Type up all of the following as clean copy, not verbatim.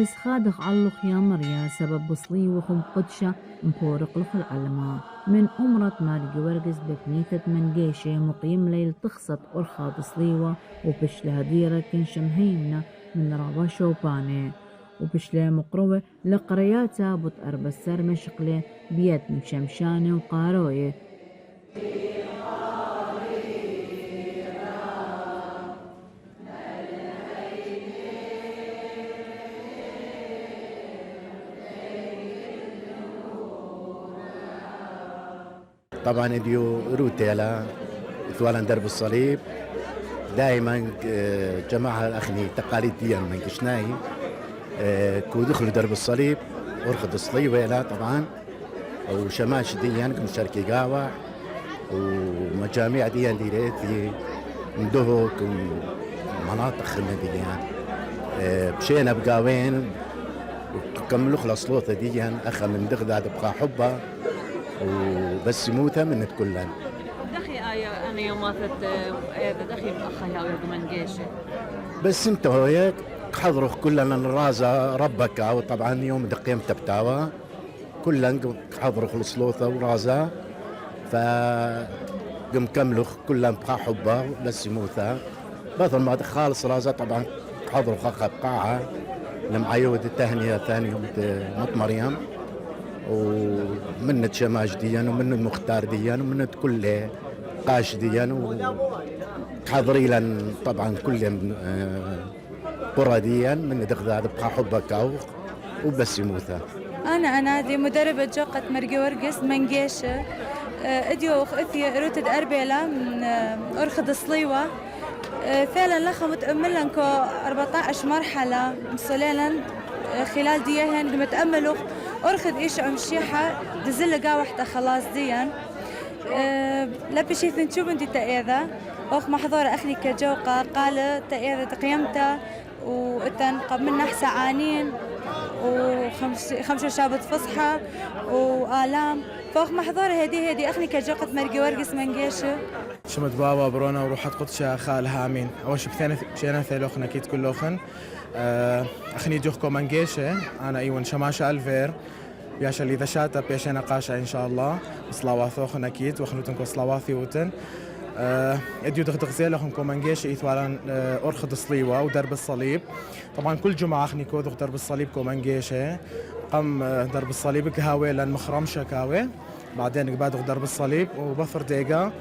بس خادخ علق يا مريا سبب بصلي وخم قدشة مفورق لخ العلماء من أمرة مارجي ورقز بكنيثة من جيشة مقيم ليل تخصت أرخى بصليوة وبشلها ديرة كنشم هيمنة من رابا شوبانة وبشلها مقروة لقرياتا بط أربسر مشقلة بيت مشمشانة وقاروية. طبعا اديو روتيلا ثوالا درب الصليب دائما جماعة الأخني تقاليديا من كشناي كو دخلوا درب الصليب ورخد الصليبة طبعا وشماش ديا كم شركي قاوة ومجاميع ديا ديريتي مدهوك ومناطق خلنا ديا بشينا بقاوين وكملوا خلاص لوطة ديا أخا من دغداد بقى حبة وبس يموتها من كلن دخي أنا يوماتت دخي بأخها يا من جيشة بس انت هيك حضروا كلنا الرازة ربك وطبعا يوم دقيم تبتاوى كلنا حضروا خلصلوثة ورازة فقم كملوا كلنا بقى حبة بس يموتها بطل ما خالص رازة طبعا حضروا خاخة بقاعة لمعيود التهنئة ثاني يوم مط مريم ومنت شماش ديا ومنت مختار ديا ومنت كل قاش ديا وحضري لن طبعا كل قرى ديا من دغداد بقى حبك او وبس يموتها. أنا دي مدربة جوقة مرقي ورقس من جيشة اديو اثي روتد أربيلة من أرخد صليوة فعلا لخا متأملا كو 14 مرحلة مسليلا خلال ديهن متأملوا أرخد إيش أمشيحة دزل قا وحدة خلاص ديان لبشي ثنشوف انتي تأيذا أخ محظورة أخني كجوقة قال تأيذا تقيمتا وإتن قبلنا سعانين وخمسة شابت فصحى وآلام فوق محظورة هدي أخني كجوقة مرقي ورقس من جيشة شمت بابا برونا وروحت قدشة خال هامين أول شي بثينا ثيلوخن أكيد كلوخن أخني جوخكو من جيشة أنا أيوان شماشة ألفير بياشا اللي ذشاتا بياشا نقاشة إن شاء الله صلاواثوخن أكيد وخنوتنكو صلاواثي وتن اديو دغدغ زيلوخن كو من جيشة إيثوالا أرخد صليوة ودرب الصليب طبعا كل جمعة أخني كو درب الصليب كو من جيشة قم درب الصليب كهاوي لان مخرمشة كاوي بعدين قبادغ درب الصليب وبثر ديقا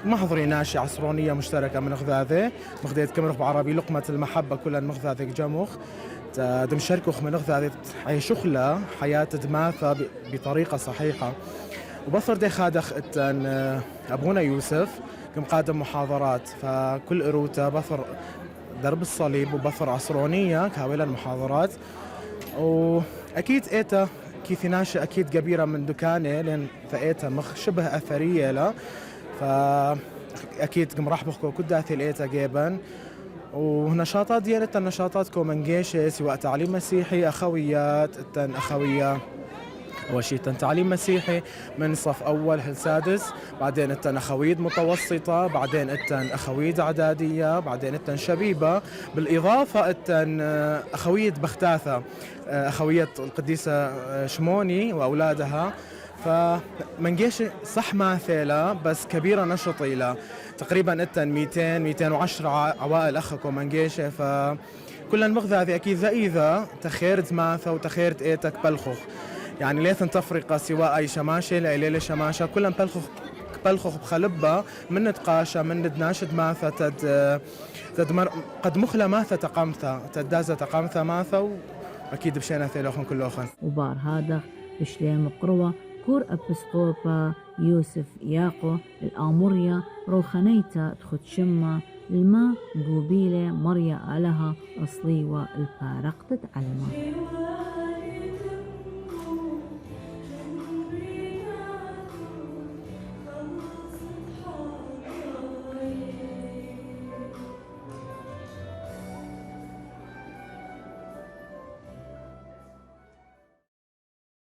محضري ناشي عصرونية مشتركة من غذاذي مخديت كمرخ بعربي لقمة المحبة كلها مغذاذي جمخ دم شركوخ من غذاذي عي شخلة حياة دماثة بطريقة صحيحة وبثر دي خادخ أبونا يوسف كم قادم محاضرات فكل إروتا بثر درب الصليب وبثر عصرونية كهاويلا المحاضرات وأكيد إيتا كيف ناشئ أكيد كبيرة من دكانة لأن فإيتا مخ شبه أثرية لا فأكيد كم راح بخكو كداتي الإيتا جيبا ونشاطات ديالتا نشاطات كو من جيشة سواء تعليم مسيحي أخويات التن أخوية وشيتن تعليم مسيحي من صف أول لسادس بعدين التن أخويد متوسطة بعدين التن أخويد إعدادية بعدين التن شبيبة بالإضافة التن أخويد بختاثة أخوية القديسة شموني وأولادها فمن جيش صح ماثلة بس كبيرة نشطيلة تقريبا التن 210 عوائل أخكم من جيشه فكل المغذى أكيد ذا تخيرت ماثة وتخيرت إيتك بلخوخ يعني ليثن تفرقة سواء أي شماشة ليلة شماشة كلهم بلخوخ بخلبة من نتقاشة من ندناشد ماثة قد مخلة ماثة تقامثة تدازة تقامثة ماثة وأكيد بشينا ثيلوخن كلوخن وبار هذا بشليم قروة كور أبسقوبا يوسف ياقو الآموريا روخانيتا تخد شمة الماء قوبيلة مريا آلها أصلي والفارق تتعلمه.